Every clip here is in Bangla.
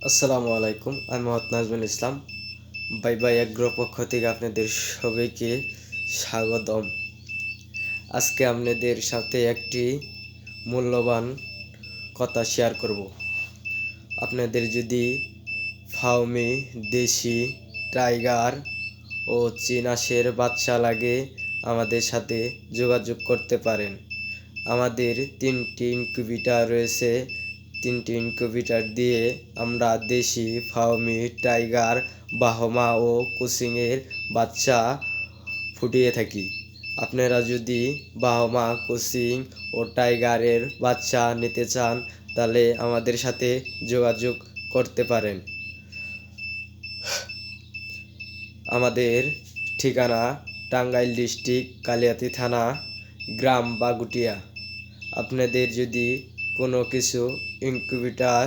আসসালামু আলাইকুম, আমি Mohammad Nazmul Islam. Bye bye agro পক্ষ থেকে আপনাদের সবাইকে স্বাগতম। আজকে আপনাদের সাথে একটি মূল্যবান কথা শেয়ার করব। আপনাদের যদি ফাউমি, দেশি, টাইগার ও চীনাশের বাচ্চা লাগে আমাদের সাথে যোগাযোগ করতে পারেন। আমাদের 3টি ইনকিউবেটর রয়েছে। 3টি ইনকিউবেটর দিয়ে আমরা দেশি, ফাউমি, টাইগার, বাহমা ও কুসিংয়ের বাচ্চা ফুটিয়ে থাকি। আপনারা যদি বাহমা, কুসিং ও টাইগারের বাচ্চা নিতে চান তাহলে আমাদের সাথে যোগাযোগ করতে পারেন। আমাদের ঠিকানা টাঙ্গাইল ডিস্ট্রিক্ট, কালিয়াতি থানা, গ্রাম বাগুটিয়া। আপনাদের যদি কোনো কিছু ইনকিউবেটর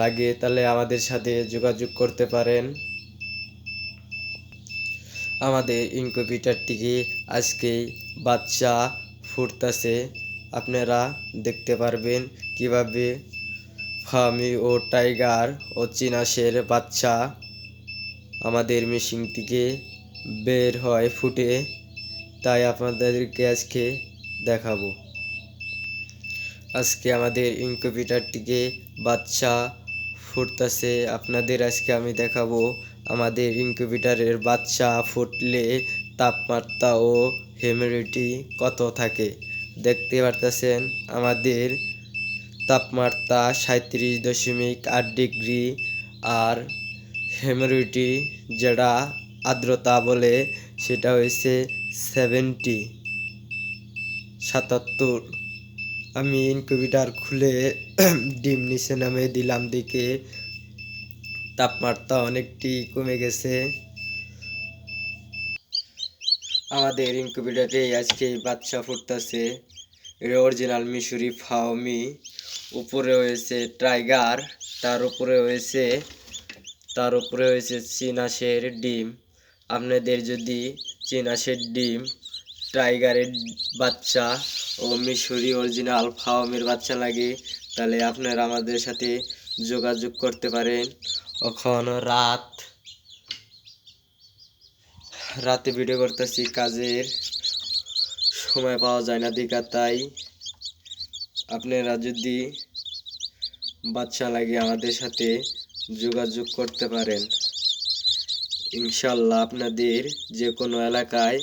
লাগে তাহলে আমাদের সাথে যোগাযোগ করতে পারেন। আমাদের ইনকিউবেটরটিকে আজকেই বাচ্চা ফুটতেছে, আপনারা দেখতে পারবেন কিভাবে ফার্মি ও টাইগার ও চীনাশের বাচ্চা আমাদের মেশিন থেকে বের হয় ফুটে, তাই আপনাদেরকে আজকে দেখাবো। আজকে আমাদের ইনকিউবেটরটিকে বাচ্চা ফুটতেছে, আপনাদের আজকে আমি দেখাবো আমাদের ইনকিউবেটরের বাচ্চা ফুটলে তাপমাত্রা ও হিউমিডিটি কত থাকে। দেখতে পারতেছেন আমাদের তাপমাত্রা 37.8 ডিগ্রি আর হিউমিডিটি যেটা আর্দ্রতা বলে সেটা হয়েছে 77। আমি ইনকিউবেটর খুলে ডিম নিচে নামে দিলাম, দিকে তাপমাত্রা অনেকটি কমে গেছে। আমাদের ইনকিউবেটরে আজকে বাচ্চা ফুটতেছে। এটা অরিজিনাল মিশরি ফাউমি, উপরে হয়েছে টাইগার, তার উপরে হয়েছে চীনাশের ডিম। আপনাদের যদি চীনাশের ডিম, টাইগারের বাচ্চা ও মিশরি অরিজিনাল ফাউমির বাচ্চা লাগে তাহলে আপনারা আমাদের সাথে যোগাযোগ করতে পারেন। এখন রাতে ভিডিও করতেছি, কাজের সময় পাওয়া যায় না দিকা, তাই আপনারা যদি বাচ্চা লাগে আমাদের সাথে যোগাযোগ করতে পারেন। ইনশাল্লাহ আপনাদের যে কোনো এলাকায়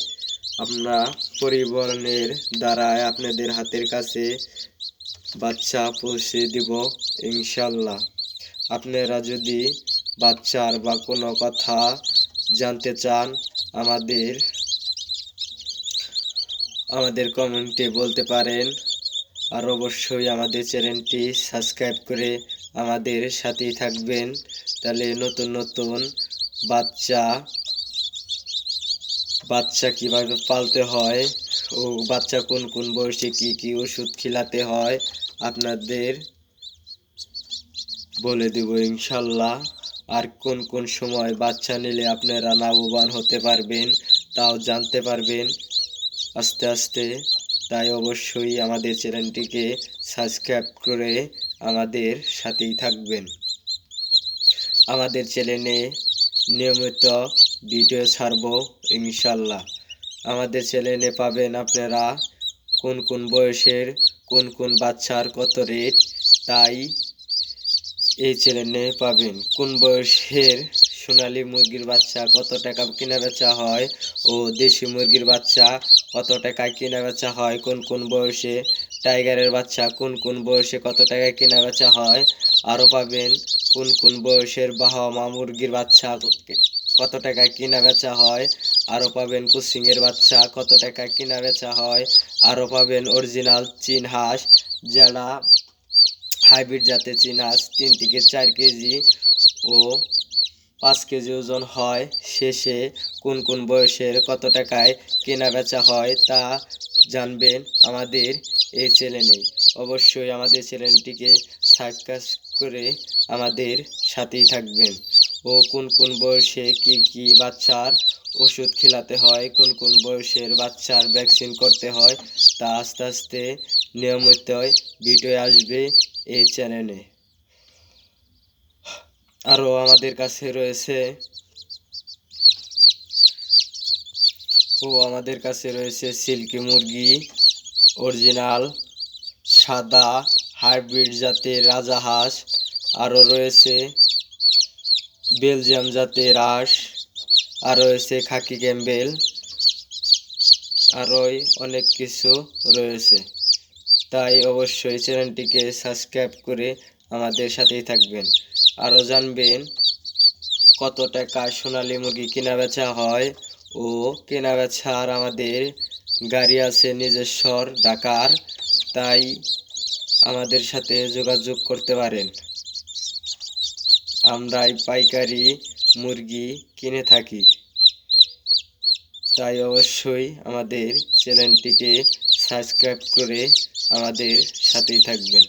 আমরা পরিবহনের দ্বারায় আপনাদের হাতের কাছে বাচ্চা পৌঁছে দিব ইনশাল্লাহ। আপনারা যদি বাচ্চার বা কোনো কথা জানতে চান আমাদের কমেন্টে বলতে পারেন। আর অবশ্যই আমাদের চ্যানেলটি সাবস্ক্রাইব করে আমাদের সাথেই থাকবেন, তাহলে নতুন নতুন বাচ্চা কিভাবে পালতে হয় ও বাচ্চা কোন কোন বয়সে কি কি ওষুধ খিলাতে হয় আপনাদের বলে দেব ইনশাল্লাহ। আর কোন কোন সময় বাচ্চা নিলে আপনারা লাভবান হতে পারবেন তাও জানতে পারবেন আস্তে আস্তে। তাই অবশ্যই আমাদের চ্যানেলটিকে সাবস্ক্রাইব করে আমাদের সাথেই থাকবেন। আমাদের চ্যানেলে নিয়মিত ভিডিও ছাড়ব ইনশাল্লাহ। আমাদের চ্যানেলে পাবেন আপনারা কোন কোন বয়সের কোন কোন বাচ্চার কত রেট, তাই এই চ্যানেলে পাবেন কোন বয়সের সোনালী মুরগির বাচ্চা কত টাকা কেনা বেচা হয় ও দেশি মুরগির বাচ্চা কত টাকায় কেনা বেচা হয়, কোন কোন বয়সে টাইগারের বাচ্চা কোন কোন বয়সে কত টাকায় কেনা বেচা হয়। আরও পাবেন কোন কোন বয়সের বাহামা মুরগির বাচ্চা কত টাকায় কেনা বেচা হয়। আরও পাবেন কুসিংয়ের বাচ্চা কত টাকায় কেনা বেচা হয়। আরও পাবেন অরিজিনাল চীন হাঁস, যারা হাইব্রিড জাতের চীন হাঁস 3 থেকে 4 কেজি ও 5 কেজি ওজন হয়। শেষে কোন কোন বয়সের কত টাকায় কেনা বেচা হয় তা জানবেন আমাদের এই চ্যানেলে। অবশ্যই আমাদের চ্যানেলটিকে সাবস্ক্রাইব করে আমাদের সাথেই থাকবেন। ও কোন কোন বয়সে কি কি বাচ্চার ওষুধ খেলাতে হয়, কোন কোন বয়সের বাচ্চার ভ্যাকসিন করতে হয় তা আস্তে আস্তে নিয়মিত ভিডিও আসবে এই চ্যানেলে। আরও আমাদের কাছে রয়েছে সিল্কি মুরগি, অরিজিনাল সাদা হাইব্রিড জাতের রাজাহাঁস, আরও রয়েছে বেলজিয়াম জাতের হাঁস, আর রয়েছে খাকি ক্যাম্বেল, আরও অনেক কিছু রয়েছে। তাই অবশ্যই চ্যানেলটিকে সাবস্ক্রাইব করে আমাদের সাথেই থাকবেন। আরও জানবেন কত টাকায় সোনালী মুরগি কেনা বেচা হয় ও কেনা বেচার আমাদের গাড়ি আছে নিজস্ব ঢাকার, তাই আমাদের সাথে যোগাযোগ করতে পারেন। আমরাই পাইকারি মুরগি কিনে থাকি, তাই অবশ্যই আমাদের চ্যানেলটিকে সাবস্ক্রাইব করে আমাদের সাথেই থাকবেন।